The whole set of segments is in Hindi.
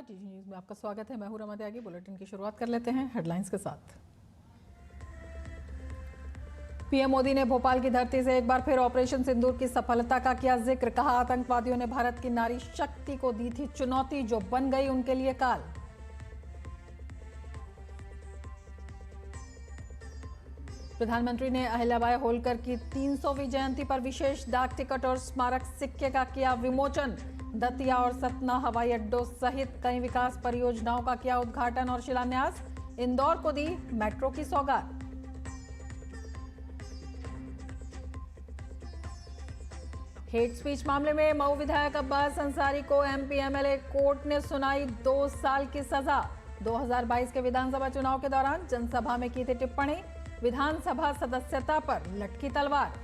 नमस्कार, टीजी न्यूज में आपका स्वागत है। मैं हूं रमा त्यागी। बुलेटिन की शुरुआत कर लेते हैं हेडलाइंस के साथ। पीएम मोदी ने भोपाल की धरती से एक बार फिर ऑपरेशन सिंदूर की सफलता का किया जिक्र। कहा, आतंकवादियों ने भारत की नारी शक्ति को दी थी चुनौती, जो बन गई उनके लिए काल। प्रधानमंत्री ने अहिल्याबाई होलकर की 300वीं जयंती पर विशेष डाक टिकट और स्मारक सिक्के का किया विमोचन। दतिया और सतना हवाई अड्डों सहित कई विकास परियोजनाओं का किया उद्घाटन और शिलान्यास। इंदौर को दी मेट्रो की सौगात। हेट स्पीच मामले में मऊ विधायक अब्बास अंसारी को एमपी एमएलए कोर्ट ने सुनाई 2 साल की सजा। 2022 के विधानसभा चुनाव के दौरान जनसभा में की थी टिप्पणी। विधानसभा सदस्यता पर लटकी तलवार।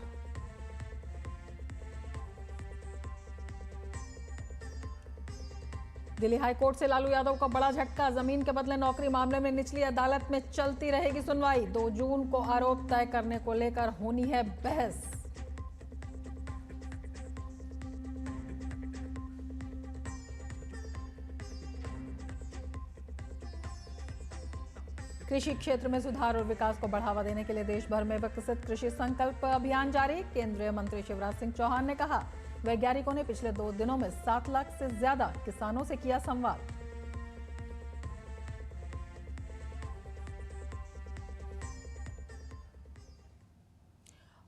दिल्ली हाईकोर्ट से लालू यादव का बड़ा झटका। जमीन के बदले नौकरी मामले में निचली अदालत में चलती रहेगी सुनवाई। 2 जून को आरोप तय करने को लेकर होनी है बहस। कृषि क्षेत्र में सुधार और विकास को बढ़ावा देने के लिए देश भर में विकसित कृषि संकल्प अभियान जारी। केंद्रीय मंत्री शिवराज सिंह चौहान ने कहा, वैज्ञानिकों ने पिछले 2 दिनों में 7 लाख से ज्यादा किसानों से किया संवाद।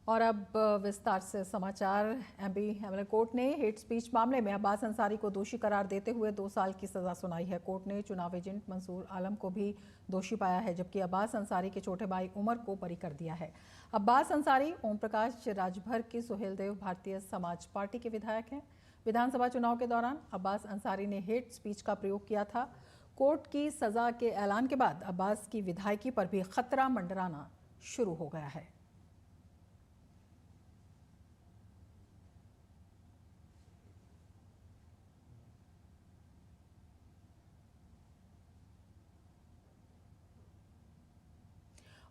और अब विस्तार से समाचार। एमपी एमएलए कोर्ट ने हेट स्पीच मामले में अब्बास अंसारी को दोषी करार देते हुए 2 साल की सजा सुनाई है। कोर्ट ने चुनाव एजेंट मंसूर आलम को भी दोषी पाया है, जबकि अब्बास अंसारी के छोटे भाई उमर को बरी कर दिया है। अब्बास अंसारी ओम प्रकाश राजभर की सुहेलदेव भारतीय समाज पार्टी के विधायक हैं। विधानसभा चुनाव के दौरान अब्बास अंसारी ने हेट स्पीच का प्रयोग किया था। कोर्ट की सजा के ऐलान के बाद अब्बास की विधायकी पर भी खतरा मंडराना शुरू हो गया है।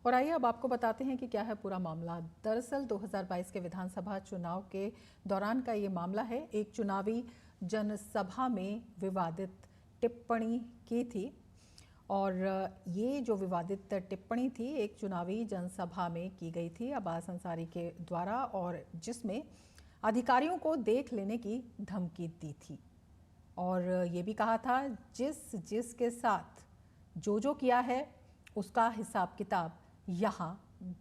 और आइए अब आपको बताते हैं कि क्या है पूरा मामला। दरअसल 2022 के विधानसभा चुनाव के दौरान का ये मामला है। एक चुनावी जनसभा में विवादित टिप्पणी की थी और ये जो विवादित टिप्पणी थी एक चुनावी जनसभा में की गई थी अब्बास अंसारी के द्वारा, और जिसमें अधिकारियों को देख लेने की धमकी दी थी और ये भी कहा था जिसके साथ जो किया है उसका हिसाब किताब यहाँ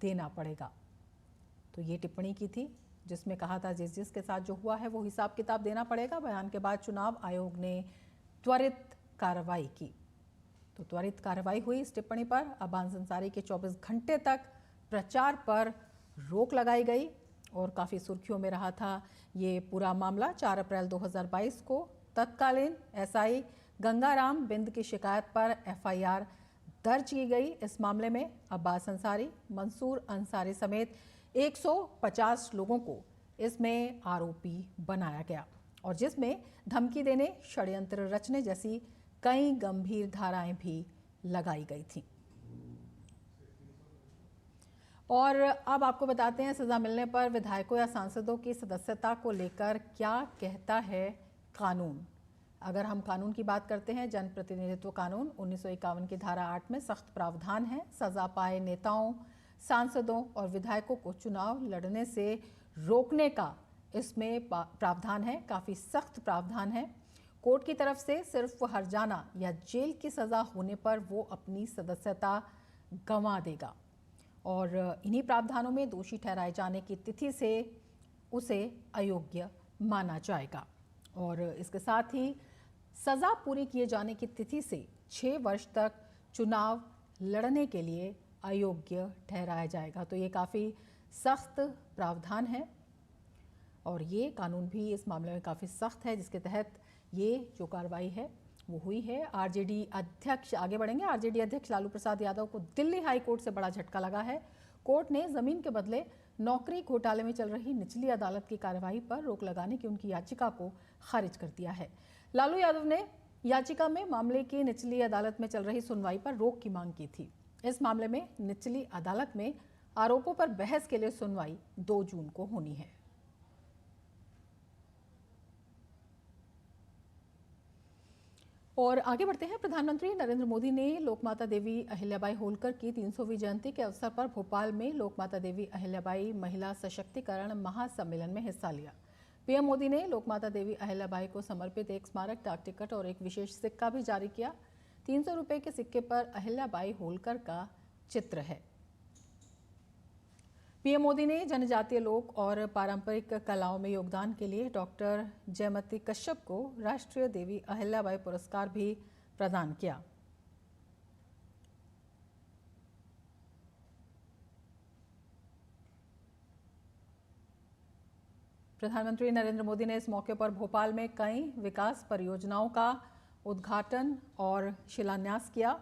देना पड़ेगा। तो ये टिप्पणी की थी जिसमें कहा था जिसके साथ जो हुआ है वो हिसाब किताब देना पड़ेगा। बयान के बाद चुनाव आयोग ने त्वरित कार्रवाई की। तो त्वरित कार्रवाई हुई इस टिप्पणी पर। अब्बास अंसारी के 24 घंटे तक प्रचार पर रोक लगाई गई और काफ़ी सुर्खियों में रहा था ये पूरा मामला। 4 अप्रैल 2022 को तत्कालीन एसआई गंगाराम बिंद की शिकायत पर एफआईआर दर्ज की गई। इस मामले में अब्बास अंसारी, मंसूर अंसारी समेत 150 लोगों को इसमें आरोपी बनाया गया और जिसमें धमकी देने, षड्यंत्र रचने जैसी कई गंभीर धाराएं भी लगाई गई थीं। और अब आपको बताते हैं सजा मिलने पर विधायकों या सांसदों की सदस्यता को लेकर क्या कहता है कानून। अगर हम कानून की बात करते हैं, जन प्रतिनिधित्व कानून 1951 की धारा 8 में सख्त प्रावधान है। सजा पाए नेताओं, सांसदों और विधायकों को चुनाव लड़ने से रोकने का इसमें प्रावधान है। काफ़ी सख्त प्रावधान है। कोर्ट की तरफ से सिर्फ हर्जाना या जेल की सजा होने पर वो अपनी सदस्यता गंवा देगा और इन्हीं प्रावधानों में दोषी ठहराए जाने की तिथि से उसे अयोग्य माना जाएगा और इसके साथ ही सजा पूरी किए जाने की तिथि से 6 वर्ष तक चुनाव लड़ने के लिए अयोग्य ठहराया जाएगा। तो ये काफ़ी सख्त प्रावधान है और ये कानून भी इस मामले में काफ़ी सख्त है, जिसके तहत ये जो कार्रवाई है वो हुई है। आरजेडी अध्यक्ष आगे बढ़ेंगे। आरजेडी अध्यक्ष लालू प्रसाद यादव को दिल्ली हाई कोर्ट से बड़ा झटका लगा है। कोर्ट ने जमीन के बदले नौकरी घोटाले में चल रही निचली अदालत की कार्रवाई पर रोक लगाने की उनकी याचिका को खारिज कर दिया है। लालू यादव ने याचिका में मामले की निचली अदालत में चल रही सुनवाई पर रोक की मांग की थी। इस मामले में निचली अदालत में आरोपों पर बहस के लिए सुनवाई 2 जून को होनी है। और आगे बढ़ते हैं। प्रधानमंत्री नरेंद्र मोदी ने लोकमाता देवी अहिल्याबाई होलकर की 300वीं जयंती के अवसर पर भोपाल में लोकमाता देवी अहिल्याबाई महिला सशक्तिकरण महासम्मेलन में हिस्सा लिया। पीएम मोदी ने लोकमाता देवी अहिल्याबाई को समर्पित एक स्मारक डाक टिकट और एक विशेष सिक्का भी जारी किया। 300 रुपये के सिक्के पर अहिल्याबाई होलकर का चित्र है। पीएम मोदी ने जनजातीय लोक और पारंपरिक कलाओं में योगदान के लिए डॉक्टर जयमती कश्यप को राष्ट्रीय देवी अहिल्याबाई पुरस्कार भी प्रदान किया। प्रधानमंत्री नरेंद्र मोदी ने इस मौके पर भोपाल में कई विकास परियोजनाओं का उद्घाटन और शिलान्यास किया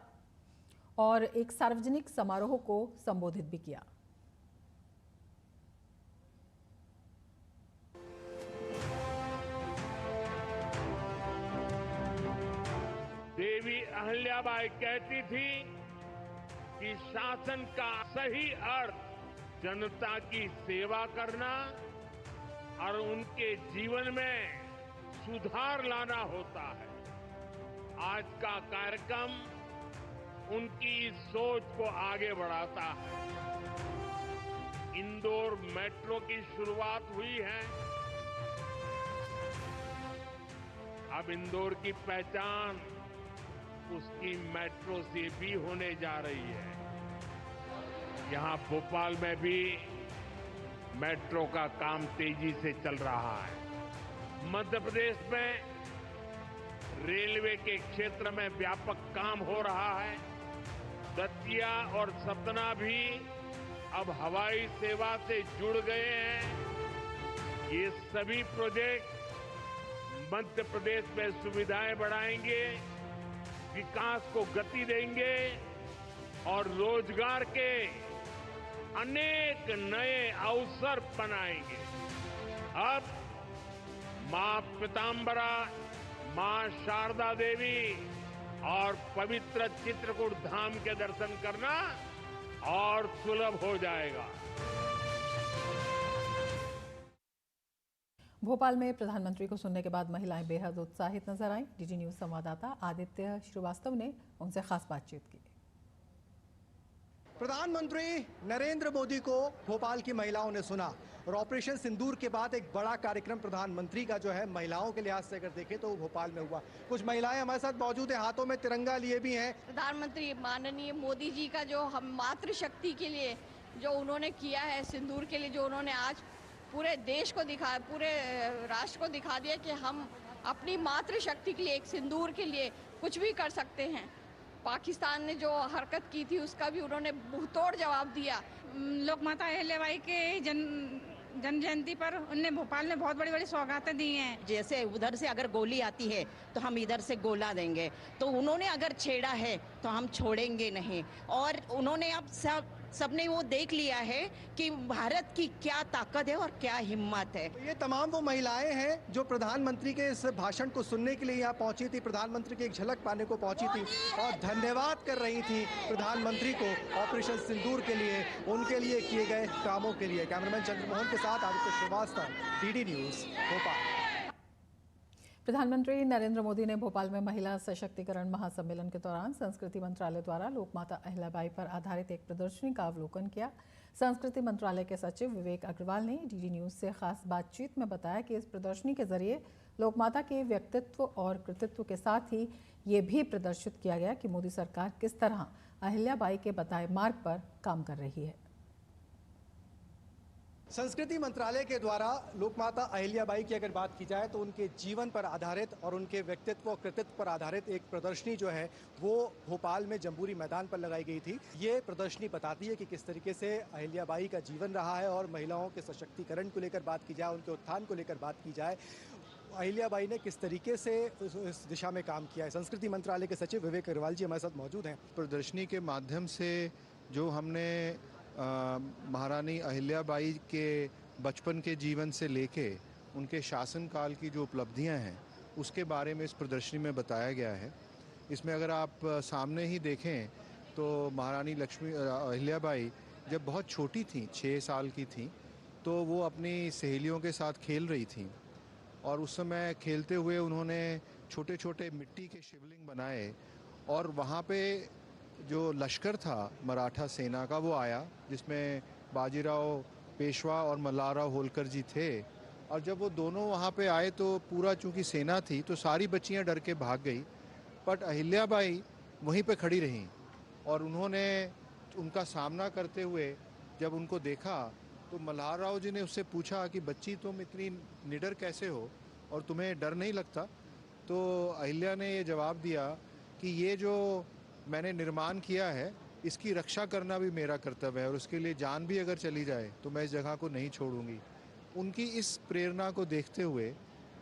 और एक सार्वजनिक समारोह को संबोधित भी किया। देवी अहिल्याबाई कहती थी कि शासन का सही अर्थ जनता की सेवा करना और उनके जीवन में सुधार लाना होता है। आज का कार्यक्रम उनकी इस सोच को आगे बढ़ाता है। इंदौर मेट्रो की शुरुआत हुई है। अब इंदौर की पहचान उसकी मेट्रो से भी होने जा रही है। यहां भोपाल में भी मेट्रो का काम तेजी से चल रहा है। मध्य प्रदेश में रेलवे के क्षेत्र में व्यापक काम हो रहा है। दतिया और सतना भी अब हवाई सेवा से जुड़ गए हैं। ये सभी प्रोजेक्ट मध्य प्रदेश में सुविधाएं बढ़ाएंगे, विकास को गति देंगे और रोजगार के अनेक नए अवसर बनाएंगे। अब मां पीताम्बरा, मां शारदा देवी और पवित्र चित्रकूट धाम के दर्शन करना और सुलभ हो जाएगा। भोपाल में प्रधानमंत्री को सुनने के बाद महिलाएं बेहद उत्साहित नजर आईं। डीडी न्यूज संवाददाता आदित्य श्रीवास्तव ने उनसे खास बातचीत की। प्रधानमंत्री नरेंद्र मोदी को भोपाल की महिलाओं ने सुना और ऑपरेशन सिंदूर के बाद एक बड़ा कार्यक्रम प्रधानमंत्री का जो है महिलाओं के लिहाज से अगर देखें तो वो भोपाल में हुआ। कुछ महिलाएं हमारे साथ मौजूद हैं, हाथों में तिरंगा लिए भी हैं। प्रधानमंत्री माननीय मोदी जी का जो हम मातृशक्ति के लिए जो उन्होंने किया है, सिंदूर के लिए जो उन्होंने आज पूरे देश को दिखा, पूरे राष्ट्र को दिखा दिया कि हम अपनी मातृशक्ति के लिए, एक सिंदूर के लिए कुछ भी कर सकते हैं। पाकिस्तान ने जो हरकत की थी उसका भी उन्होंने मुंहतोड़ जवाब दिया। लोकमाता अहिल्याबाई के जन्म जयंती पर उनने भोपाल में बहुत बड़ी बड़ी सौगातें दी हैं। जैसे उधर से अगर गोली आती है तो हम इधर से गोला देंगे, तो उन्होंने अगर छेड़ा है तो हम छोड़ेंगे नहीं। और उन्होंने अब सबने वो देख लिया है कि भारत की क्या ताकत है और क्या हिम्मत है। ये तमाम वो महिलाएं हैं जो प्रधानमंत्री के इस भाषण को सुनने के लिए यहाँ पहुंची थी, प्रधानमंत्री की एक झलक पाने को पहुंची थी और धन्यवाद कर रही थी प्रधानमंत्री को ऑपरेशन सिंदूर के लिए, उनके लिए किए गए कामों के लिए। कैमरामैन चंद्रमोहन के साथ आदित्य श्रीवास्तव, डीडी न्यूज भोपाल। प्रधानमंत्री नरेंद्र मोदी ने भोपाल में महिला सशक्तिकरण महासम्मेलन के दौरान संस्कृति मंत्रालय द्वारा लोकमाता अहिल्याबाई पर आधारित एक प्रदर्शनी का अवलोकन किया। संस्कृति मंत्रालय के सचिव विवेक अग्रवाल ने डीडी न्यूज से खास बातचीत में बताया कि इस प्रदर्शनी के जरिए लोकमाता के व्यक्तित्व और कृतित्व के साथ ही ये भी प्रदर्शित किया गया कि मोदी सरकार किस तरह अहिल्याबाई के बताए मार्ग पर काम कर रही है। संस्कृति मंत्रालय के द्वारा लोकमाता अहिल्याबाई की अगर बात की जाए तो उनके जीवन पर आधारित और उनके व्यक्तित्व और कृतित्व पर आधारित एक प्रदर्शनी जो है वो भोपाल में जम्बूरी मैदान पर लगाई गई थी। ये प्रदर्शनी बताती है कि किस तरीके से अहिल्याबाई का जीवन रहा है और महिलाओं के सशक्तिकरण को लेकर बात की जाए, उनके उत्थान को लेकर बात की जाए, अहिल्याबाई ने किस तरीके से इस दिशा में काम किया है। संस्कृति मंत्रालय के सचिव विवेक अग्रवाल जी हमारे साथ मौजूद हैं। प्रदर्शनी के माध्यम से जो हमने महारानी अहिल्याबाई के बचपन के जीवन से लेके उनके शासनकाल की जो उपलब्धियां हैं उसके बारे में इस प्रदर्शनी में बताया गया है। इसमें अगर आप सामने ही देखें तो महारानी अहिल्याबाई जब बहुत छोटी थी, 6 साल की थी, तो वो अपनी सहेलियों के साथ खेल रही थी और उस समय खेलते हुए उन्होंने छोटे छोटे मिट्टी के शिवलिंग बनाए और वहाँ पे जो लश्कर था मराठा सेना का वो आया, जिसमें बाजीराव पेशवा और मल्हारराव होलकर जी थे। और जब वो दोनों वहाँ पे आए तो पूरा चूंकि सेना थी तो सारी बच्चियाँ डर के भाग गई, बट अहिल्याबाई वहीं पे खड़ी रहीं और उन्होंने उनका सामना करते हुए जब उनको देखा तो मल्हारराव जी ने उससे पूछा कि बच्ची तुम इतनी निडर कैसे हो और तुम्हें डर नहीं लगता? तो अहिल्या ने ये जवाब दिया कि ये जो मैंने निर्माण किया है इसकी रक्षा करना भी मेरा कर्तव्य है और उसके लिए जान भी अगर चली जाए तो मैं इस जगह को नहीं छोड़ूंगी। उनकी इस प्रेरणा को देखते हुए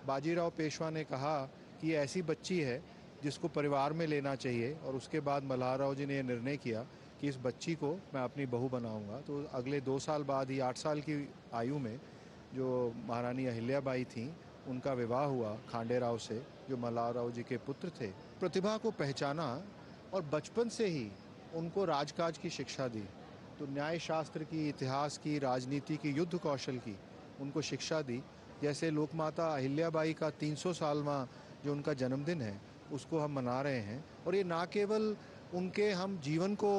बाजीराव पेशवा ने कहा कि ये ऐसी बच्ची है जिसको परिवार में लेना चाहिए और उसके बाद मल्हारराव जी ने यह निर्णय किया कि इस बच्ची को मैं अपनी बहू बनाऊंगा। तो अगले 2 साल बाद ही 8 साल की आयु में जो महारानी अहिल्याबाई थीं उनका विवाह हुआ खांडेराव से, जो मल्हारराव जी के पुत्र थे। प्रतिभा को पहचाना और बचपन से ही उनको राजकाज की शिक्षा दी। तो न्याय शास्त्र की, इतिहास की, राजनीति की, युद्ध कौशल की उनको शिक्षा दी। जैसे लोकमाता अहिल्याबाई का 300 सालवां जो उनका जन्मदिन है उसको हम मना रहे हैं और ये ना केवल उनके हम जीवन को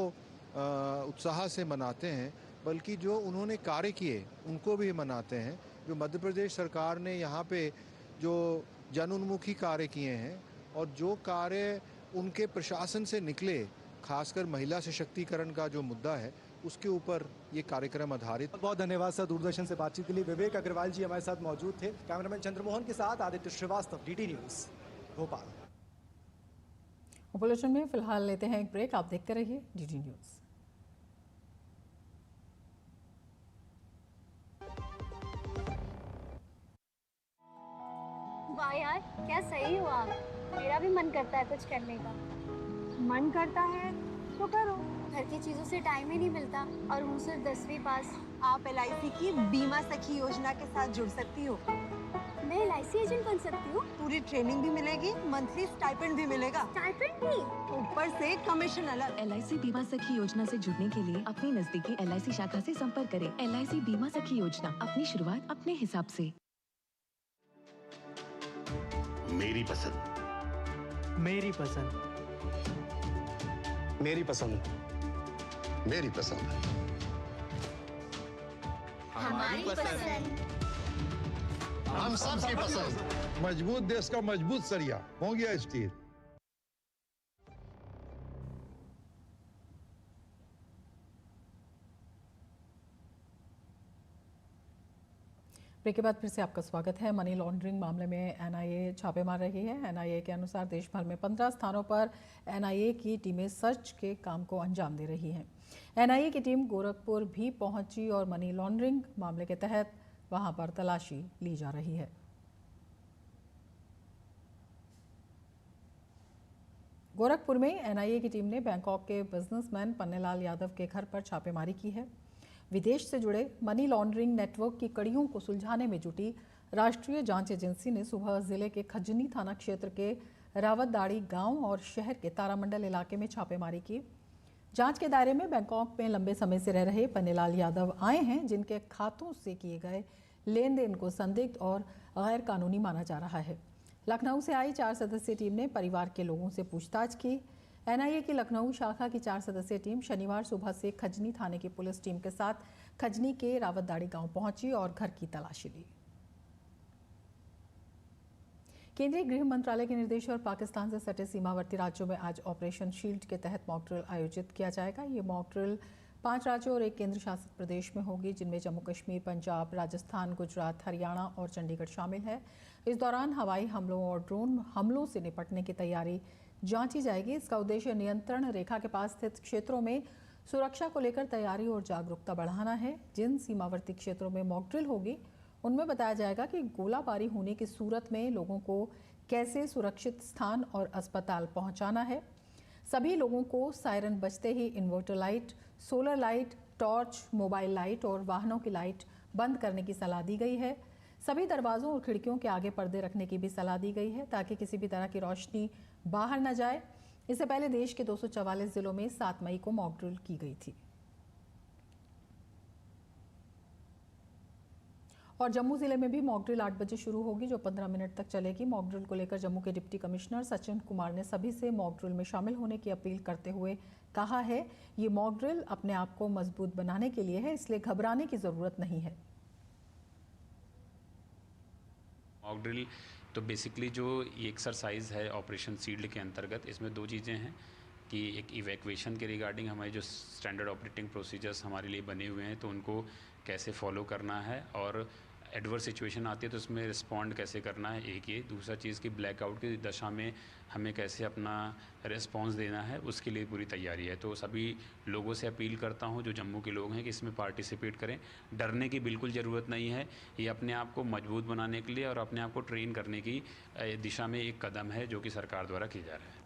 उत्साह से मनाते हैं बल्कि जो उन्होंने कार्य किए उनको भी मनाते हैं। जो मध्य प्रदेश सरकार ने यहाँ पे जो जनोन्मुखी कार्य किए हैं और जो कार्य उनके प्रशासन से निकले, खासकर महिला सशक्तिकरण का जो मुद्दा है उसके ऊपर ये कार्यक्रम आधारित। बहुत बहुत धन्यवाद सर दूरदर्शन से बातचीत के लिए। विवेक अग्रवाल जी हमारे साथ मौजूद थे। कैमरामैन चंद्रमोहन के साथ Aditya Srivastava, DD News, Bhopal. Bulletin में फिलहाल लेते हैं एक ब्रेक, आप देखते रहिए डीडी न्यूज। वाह यार, क्या सही हो आप। मेरा भी मन करता है कुछ करने का। मन करता है तो करो। घर की चीजों से टाइम ही नहीं मिलता और हूँ सिर्फ 10वीं पास। आप LIC की बीमा सखी योजना के साथ जुड़ सकती हो। मैं LIC एजेंट बन सकती हूँ? पूरी ट्रेनिंग भी मिलेगी, मंथली स्टाइपेंड भी मिलेगा। स्टाइपेंड भी? ऊपर से कमीशन अलग। LIC बीमा सखी योजना से जुड़ने के लिए अपनी नजदीकी LIC शाखा से संपर्क करें। LIC बीमा सखी योजना, अपनी शुरुआत अपने हिसाब से। मेरी पसंद, मेरी पसंद, मेरी पसंद, मेरी पसंद, हमारी पसंद, हम सबकी पसंद। मजबूत देश का मजबूत सरिया हो गया स्टील। ब्रेक के बाद फिर से आपका स्वागत है। मनी लॉन्ड्रिंग मामले में NIA छापे मार रही है। NIA के अनुसार देश भर में 15 स्थानों पर NIA की टीमें सर्च के काम को अंजाम दे रही हैं। NIA की टीम गोरखपुर भी पहुंची और मनी लॉन्ड्रिंग मामले के तहत वहां पर तलाशी ली जा रही है। गोरखपुर में NIA की टीम ने बैंकॉक के बिजनेसमैन पन्नेलाल यादव के घर पर छापेमारी की है। विदेश से जुड़े मनी लॉन्ड्रिंग नेटवर्क की कड़ियों को सुलझाने में जुटी राष्ट्रीय जांच एजेंसी ने सुबह जिले के खजनी थाना क्षेत्र के रावतदाड़ी गांव और शहर के तारामंडल इलाके में छापेमारी की। जांच के दायरे में बैंकॉक में लंबे समय से रह रहे पन्नेलाल यादव आए हैं, जिनके खातों से किए गए लेन देन को संदिग्ध और गैर कानूनी माना जा रहा है। लखनऊ से आई 4 सदस्यीय टीम ने परिवार के लोगों से पूछताछ की। NIA की लखनऊ शाखा की 4 सदस्यीय टीम शनिवार सुबह से खजनी थाने की पुलिस टीम के साथ खजनी के रावतदाड़ी गांव पहुंची और घर की तलाशी ली। केंद्रीय गृह मंत्रालय के निर्देश और पाकिस्तान से सटे सीमावर्ती राज्यों में आज ऑपरेशन शील्ड के तहत मॉक ड्रिल आयोजित किया जाएगा। ये मॉक ड्रिल 5 राज्यों और एक केंद्र शासित प्रदेश में होगी, जिनमें जम्मू कश्मीर, पंजाब, राजस्थान, गुजरात, हरियाणा और चंडीगढ़ शामिल है। इस दौरान हवाई हमलों और ड्रोन हमलों से निपटने की तैयारी जांची जाएगी। इसका उद्देश्य नियंत्रण रेखा के पास स्थित क्षेत्रों में सुरक्षा को लेकर तैयारी और जागरूकता बढ़ाना है। जिन सीमावर्ती क्षेत्रों में मॉक ड्रिल होगी उनमें बताया जाएगा कि गोलाबारी होने की सूरत में लोगों को कैसे सुरक्षित स्थान और अस्पताल पहुंचाना है। सभी लोगों को सायरन बजते ही inverter light, solar light, torch, mobile light और वाहनों की लाइट बंद करने की सलाह दी गई है। सभी दरवाजों और खिड़कियों के आगे पर्दे रखने की भी सलाह दी गई है ताकि किसी भी तरह की रोशनी बाहर न जाए। इससे पहले देश के 244 जिलों में 7 मई को मॉक ड्रिल की गई थी। और जम्मू जिले में भी मॉक ड्रिल 8 बजे शुरू होगी, जो 15 मिनट तक चलेगी। मॉक ड्रिल को लेकर जम्मू के डिप्टी कमिश्नर सचिन कुमार ने सभी से मॉक ड्रिल में शामिल होने की अपील करते हुए कहा है, ये मॉक ड्रिल अपने आप को मजबूत बनाने के लिए है, इसलिए घबराने की जरूरत नहीं है। मॉक ड्रिल तो बेसिकली जो ये एक्सरसाइज है ऑपरेशन शील्ड के अंतर्गत, इसमें दो चीज़ें हैं कि एक इवैक्यूएशन के रिगार्डिंग हमारे जो स्टैंडर्ड ऑपरेटिंग प्रोसीजर्स हमारे लिए बने हुए हैं तो उनको कैसे फॉलो करना है, और एडवर्स सिचुएशन आती है तो उसमें रिस्पॉन्ड कैसे करना है, एक ये। दूसरा चीज़ कि ब्लैकआउट की दशा में हमें कैसे अपना रिस्पॉन्स देना है, उसके लिए पूरी तैयारी है। तो सभी लोगों से अपील करता हूं जो जम्मू के लोग हैं कि इसमें पार्टिसिपेट करें। डरने की बिल्कुल ज़रूरत नहीं है, ये अपने आप को मजबूत बनाने के लिए और अपने आप को ट्रेन करने की दिशा में एक कदम है जो कि सरकार द्वारा किया जा रहा है।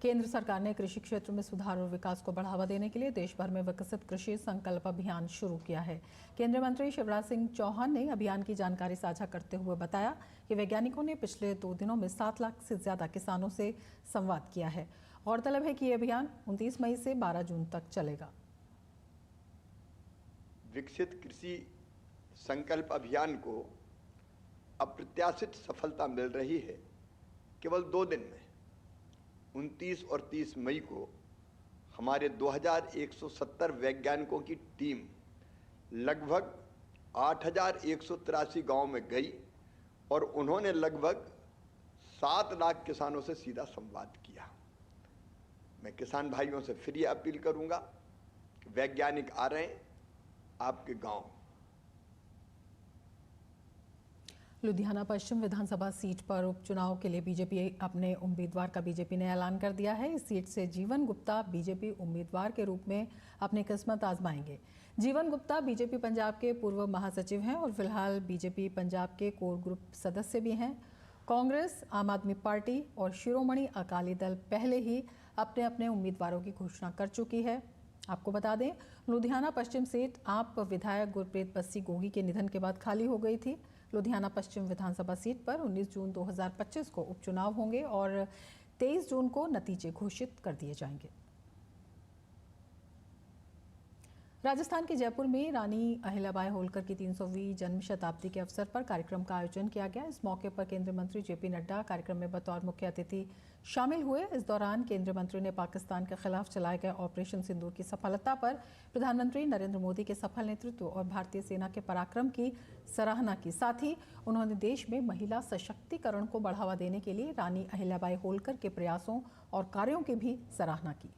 केंद्र सरकार ने कृषि क्षेत्र में सुधार और विकास को बढ़ावा देने के लिए देश भर में विकसित कृषि संकल्प अभियान शुरू किया है। केंद्रीय मंत्री शिवराज सिंह चौहान ने अभियान की जानकारी साझा करते हुए बताया कि वैज्ञानिकों ने पिछले 2 दिनों में 7 लाख से ज्यादा किसानों से संवाद किया है। गौरतलब है कि ये अभियान 29 मई से 12 जून तक चलेगा। विकसित कृषि संकल्प अभियान को अप्रत्याशित सफलता मिल रही है। केवल 2 दिन में 29 और 30 मई को हमारे 2170 वैज्ञानिकों की टीम लगभग 8183 गांव में गई और उन्होंने लगभग 7 लाख किसानों से सीधा संवाद किया। मैं किसान भाइयों से फिर ये अपील करूंगा कि वैज्ञानिक आ रहे हैं आपके गांव। लुधियाना पश्चिम विधानसभा सीट पर उपचुनाव के लिए बीजेपी अपने उम्मीदवार का बीजेपी ने ऐलान कर दिया है। इस सीट से जीवन गुप्ता बीजेपी उम्मीदवार के रूप में अपनी किस्मत आजमाएंगे। जीवन गुप्ता बीजेपी पंजाब के पूर्व महासचिव हैं और फिलहाल बीजेपी पंजाब के कोर ग्रुप सदस्य भी हैं। कांग्रेस, आम आदमी पार्टी और शिरोमणि अकाली दल पहले ही अपने अपने उम्मीदवारों की घोषणा कर चुकी है। आपको बता दें, लुधियाना पश्चिम सीट आप विधायक गुरप्रीत बस्सी गोगी के निधन के बाद खाली हो गई थी। लुधियाना पश्चिम विधानसभा सीट पर 19 जून 2025 को उपचुनाव होंगे और 23 जून को नतीजे घोषित कर दिए जाएंगे। राजस्थान के जयपुर में रानी अहिल्याबाई होलकर की 300वीं जन्म शताब्दी के अवसर पर कार्यक्रम का आयोजन किया गया। इस मौके पर केंद्रीय मंत्री जेपी नड्डा कार्यक्रम में बतौर मुख्य अतिथि शामिल हुए। इस दौरान केंद्रीय मंत्री ने पाकिस्तान के खिलाफ चलाए गए ऑपरेशन सिंदूर की सफलता पर प्रधानमंत्री नरेंद्र मोदी के सफल नेतृत्व और भारतीय सेना के पराक्रम की सराहना की। साथ ही उन्होंने देश में महिला सशक्तिकरण को बढ़ावा देने के लिए रानी अहिल्याबाई होलकर के प्रयासों और कार्यों की भी सराहना की।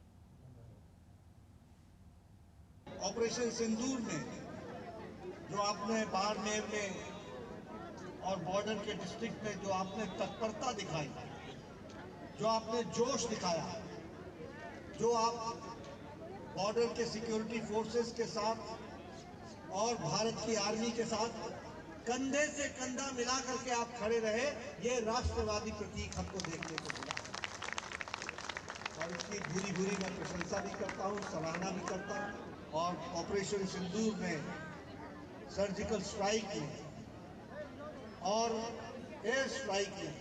ऑपरेशन सिंदूर में जो आपने बाड़मेर में और बॉर्डर के डिस्ट्रिक्ट में जो आपने तत्परता दिखाई, जो आपने जोश दिखाया, जो आप बॉर्डर के सिक्योरिटी फोर्सेस के साथ और भारत की आर्मी के साथ कंधे से कंधा मिला करके आप खड़े रहे, ये राष्ट्रवादी प्रतीक हमको देखने को मिला और इसकी भूरी भूरी मैं प्रशंसा भी करता हूँ, सराहना भी करता हूँ। और ऑपरेशन सिंदूर में, सर्जिकल स्ट्राइक में और एयर स्ट्राइक में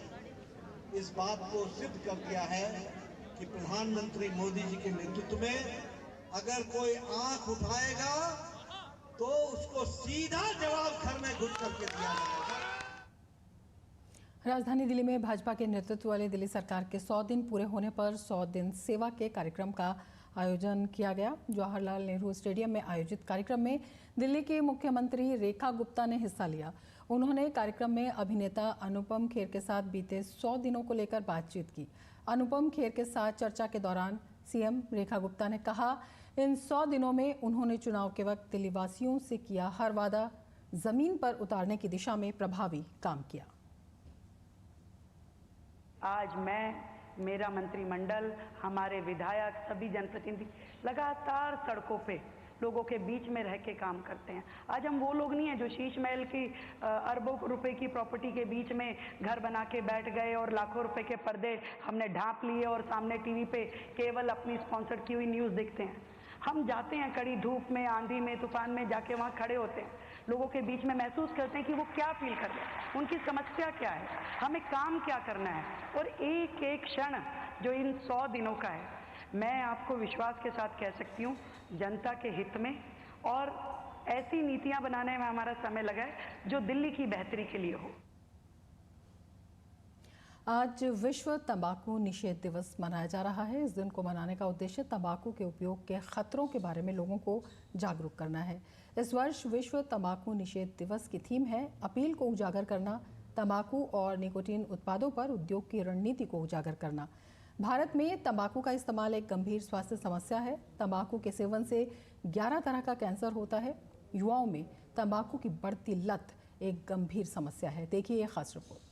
इस बात को सिद्ध कर दिया है कि प्रधानमंत्री मोदी जी के नेतृत्व में अगर कोई आंख उठाएगा तो उसको सीधा जवाब घर में घुस करके दिया जाएगा। राजधानी दिल्ली में भाजपा के नेतृत्व वाली दिल्ली सरकार के 100 दिन पूरे होने पर 100 दिन सेवा के कार्यक्रम का आयोजन किया गया। जवाहरलाल नेहरू स्टेडियम में आयोजित कार्यक्रम में दिल्ली की मुख्यमंत्री रेखा गुप्ता ने हिस्सा लिया। उन्होंने कार्यक्रम में अभिनेता अनुपम खेर के साथ बीते 100 दिनों को लेकर बातचीत की। अनुपम खेर के साथ चर्चा के दौरान सीएम रेखा गुप्ता ने कहा, इन 100 दिनों में उन्होंने चुनाव के वक्त दिल्ली वासियों से किया हर वादा जमीन पर उतारने की दिशा में प्रभावी काम किया। आज मैं, मेरा मंत्रिमंडल, हमारे विधायक, सभी जनप्रतिनिधि लगातार सड़कों पे लोगों के बीच में रह के काम करते हैं। आज हम वो लोग नहीं हैं जो शीश महल की अरबों रुपए की प्रॉपर्टी के बीच में घर बना के बैठ गए और लाखों रुपए के पर्दे हमने ढांप लिए और सामने टीवी पे केवल अपनी स्पॉन्सर्ड की हुई न्यूज़ देखते हैं। हम जाते हैं कड़ी धूप में, आंधी में, तूफान में, जाके वहाँ खड़े होते हैं, लोगों के बीच में महसूस करते हैं कि वो क्या फील कर रहे हैं, उनकी समस्या क्या है, हमें काम क्या करना है। और एक एक क्षण जो इन 100 दिनों का है, मैं आपको विश्वास के साथ कह सकती हूँ, जनता के हित में और ऐसी नीतियां बनाने में हमारा समय लगा है जो दिल्ली की बेहतरी के लिए हो। आज विश्व तंबाकू निषेध दिवस मनाया जा रहा है। इस दिन को मनाने का उद्देश्य तंबाकू के उपयोग के खतरों के बारे में लोगों को जागरूक करना है। इस वर्ष विश्व तंबाकू निषेध दिवस की थीम है अपील को उजागर करना, तंबाकू और निकोटीन उत्पादों पर उद्योग की रणनीति को उजागर करना। भारत में तंबाकू का इस्तेमाल एक गंभीर स्वास्थ्य समस्या है। तंबाकू के सेवन से 11 तरह का कैंसर होता है। युवाओं में तंबाकू की बढ़ती लत एक गंभीर समस्या है। देखिए ये खास रिपोर्ट।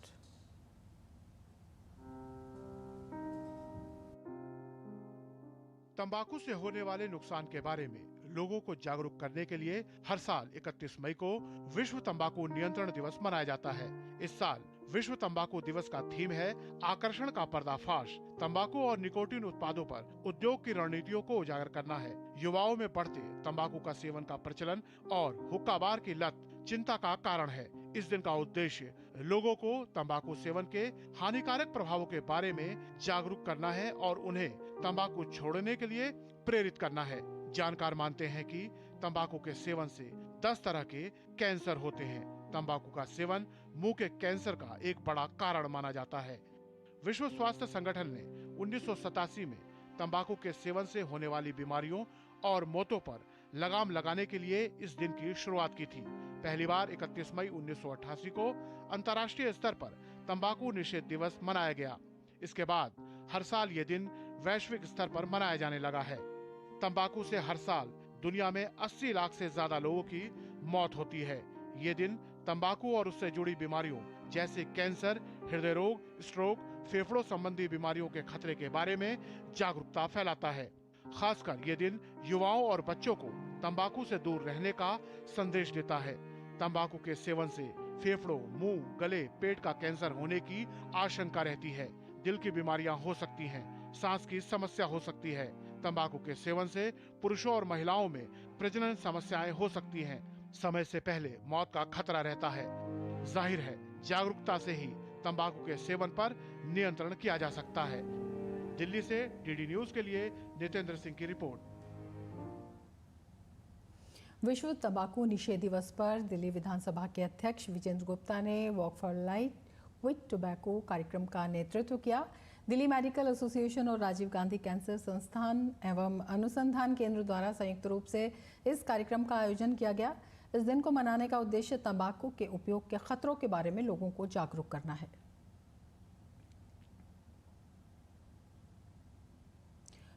तंबाकू से होने वाले नुकसान के बारे में लोगों को जागरूक करने के लिए हर साल 31 मई को विश्व तंबाकू नियंत्रण दिवस मनाया जाता है। इस साल विश्व तंबाकू दिवस का थीम है आकर्षण का पर्दाफाश। तंबाकू और निकोटीन उत्पादों पर उद्योग की रणनीतियों को उजागर करना है। युवाओं में बढ़ते तंबाकू का सेवन का प्रचलन और हुक्काबार की लत चिंता का कारण है। इस दिन का उद्देश्य लोगों को तंबाकू सेवन के हानिकारक प्रभावों के बारे में जागरूक करना है और उन्हें तंबाकू छोड़ने के लिए प्रेरित करना है। जानकार मानते हैं कि तंबाकू के सेवन से 10 तरह के कैंसर होते हैं। तंबाकू का सेवन मुंह के कैंसर का एक बड़ा कारण माना जाता है। विश्व स्वास्थ्य संगठन ने 1987 में तंबाकू के सेवन से होने वाली बीमारियों और मौतों पर लगाम लगाने के लिए इस दिन की शुरुआत की थी। पहली बार 31 मई 1988 को अंतर्राष्ट्रीय स्तर पर तंबाकू निषेध दिवस मनाया गया। इसके बाद हर साल ये दिन वैश्विक स्तर पर मनाया जाने लगा है। तंबाकू से हर साल दुनिया में 80 लाख से ज्यादा लोगों की मौत होती है। ये दिन तंबाकू और उससे जुड़ी बीमारियों जैसे कैंसर, हृदय रोग, स्ट्रोक, फेफड़ों संबंधी बीमारियों के खतरे के बारे में जागरूकता फैलाता है। खासकर ये दिन युवाओं और बच्चों को तंबाकू से दूर रहने का संदेश देता है। तंबाकू के सेवन से फेफड़ों, मुंह, गले, पेट का कैंसर होने की आशंका रहती है। दिल की बीमारियां हो सकती हैं, सांस की समस्या हो सकती है। तंबाकू के सेवन से पुरुषों और महिलाओं में प्रजनन समस्याएं हो सकती हैं। समय से पहले मौत का खतरा रहता है। जाहिर है जागरूकता से ही तंबाकू के सेवन पर नियंत्रण किया जा सकता है। दिल्ली से डीडी न्यूज के लिए नितेंद्र सिंह की रिपोर्ट। विश्व तंबाकू निषेध दिवस पर दिल्ली विधानसभा के अध्यक्ष विजेंद्र गुप्ता ने walk for life with tobacco कार्यक्रम का नेतृत्व किया। दिल्ली मेडिकल एसोसिएशन और राजीव गांधी कैंसर संस्थान एवं अनुसंधान केंद्र द्वारा संयुक्त रूप से इस कार्यक्रम का आयोजन किया गया। इस दिन को मनाने का उद्देश्य तंबाकू के उपयोग के खतरों के बारे में लोगों को जागरूक करना है।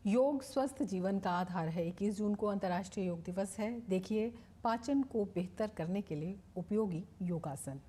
योग स्वस्थ जीवन का आधार है। 21 जून को अंतर्राष्ट्रीय योग दिवस है। देखिए पाचन को बेहतर करने के लिए उपयोगी योगासन।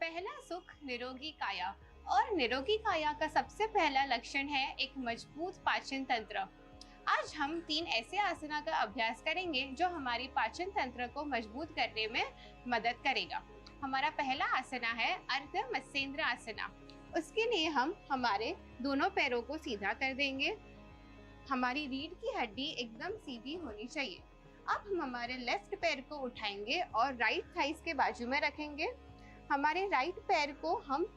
पहला सुख निरोगी काया, और निरोगी काया का सबसे पहला लक्षण है एक मजबूत पाचन तंत्र। आज हम 3 ऐसे आसना का अभ्यास करेंगे जो हमारी पाचन तंत्र को मजबूत करने में मदद करेगा। हमारा पहला आसना है अर्ध मत्स्येंद्र आसना। उसके लिए हम हमारे दोनों पैरों को सीधा कर देंगे। हमारी रीढ़ की हड्डी एकदम सीधी होनी चाहिए। अब हम हमारे लेफ्ट पैर को उठाएंगे और राइट थाइस के बाजू में रखेंगे। हमारे राइट पैर को हम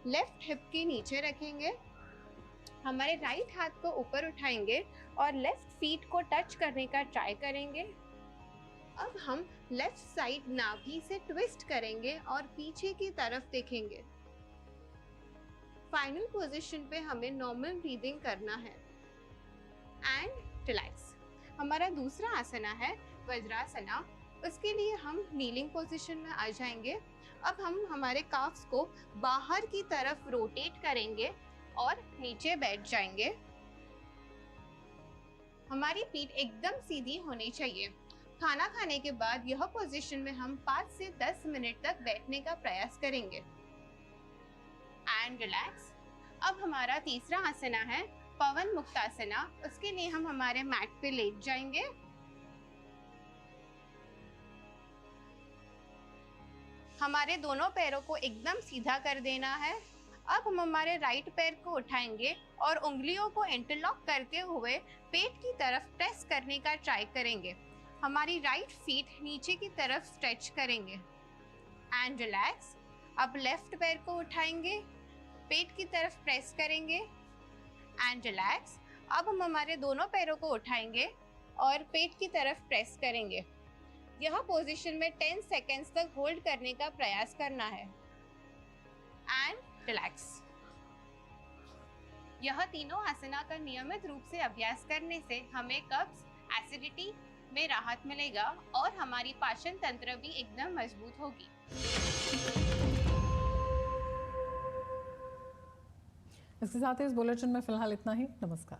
लेफ्ट हिप के नीचे रखेंगे। हमारे राइट हाथ को ऊपर उठाएंगे और लेफ्ट फीट को टच करने का ट्राई करेंगे। अब हम लेफ्ट साइड नाभि से ट्विस्ट करेंगे और पीछे की तरफ देखेंगे। फाइनल पोजीशन पे हमें नॉर्मल ब्रीदिंग करना है एंड रिलैक्स। हमारा दूसरा आसना है वज्रासना। उसके लिए हम नीलिंग पोजीशन में आ जाएंगे। अब हम हमारे काफ्स को बाहर की तरफ रोटेट करेंगे और नीचे बैठ जाएंगे। हमारी पीठ एकदम सीधी होनी चाहिए। खाना खाने के बाद यह पोजीशन में हम 5 से 10 मिनट तक बैठने का प्रयास करेंगे एंड रिलैक्स। अब हमारा तीसरा आसना है पवन मुक्तासना। उसके लिए हम हमारे मैट पे लेट जाएंगे। हमारे दोनों पैरों को एकदम सीधा कर देना है। अब हम हमारे राइट पैर को उठाएंगे और उंगलियों को इंटरलॉक करते हुए पेट की तरफ प्रेस करने का ट्राई करेंगे। हमारी राइट फीट नीचे की तरफ स्ट्रेच करेंगे एंड रिलैक्स। अब लेफ्ट पैर को उठाएंगे, पेट की तरफ प्रेस करेंगे एंड रिलैक्स। अब हम हमारे दोनों पैरों को उठाएंगे और पेट की तरफ प्रेस करेंगे। यह पोजीशन में 10 सेकेंड्स तक होल्ड करने का प्रयास करना है एंड रिलैक्स। यह तीनों आसना का नियमित रूप से अभ्यास करने से हमें कब्ज, एसिडिटी में राहत मिलेगा और हमारी पाचन तंत्र भी एकदम मजबूत होगी। इसके साथ ही इस बुलेटिन में फिलहाल इतना ही। नमस्कार।